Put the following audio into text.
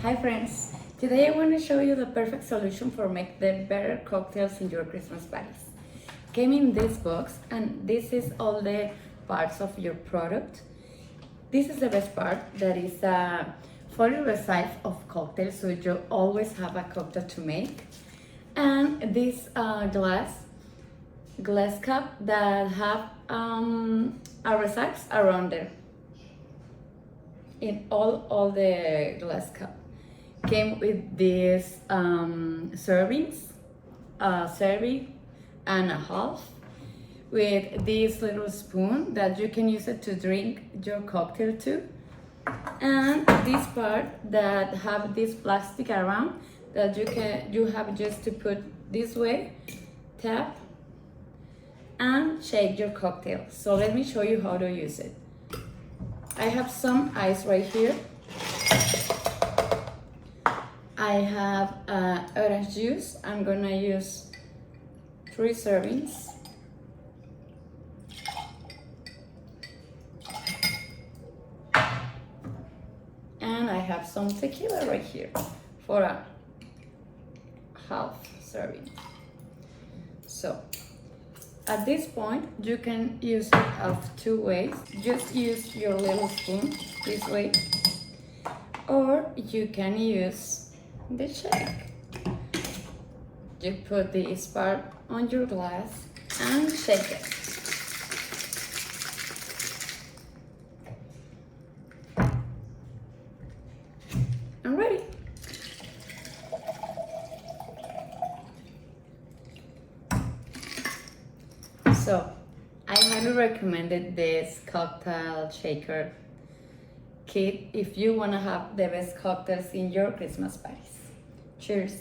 Hi friends, today I want to show you the perfect solution for make the better cocktails in your Christmas parties. Came in this box and this is all the parts of your product. This is the best part, that is a fully recipe of cocktails, so you always have a cocktail to make. And this glass cup that have a recipes around there. In all the glass cup. Came with these servings, a serving and a half, with this little spoon that you can use it to drink your cocktail to, and this part that have this plastic around that you have just to put this way, tap and shake your cocktail. So let me show you how to use it. I have some ice right here. I have orange juice. I'm gonna use 3 servings. And I have some tequila right here for a half serving. So at this point, you can use it of 2 ways. Just use your little spoon this way, or you can use the shake. You put this part on your glass and shake it. I'm ready. So, I highly recommended this cocktail shaker kit if you want to have the best cocktails in your Christmas parties. Cheers!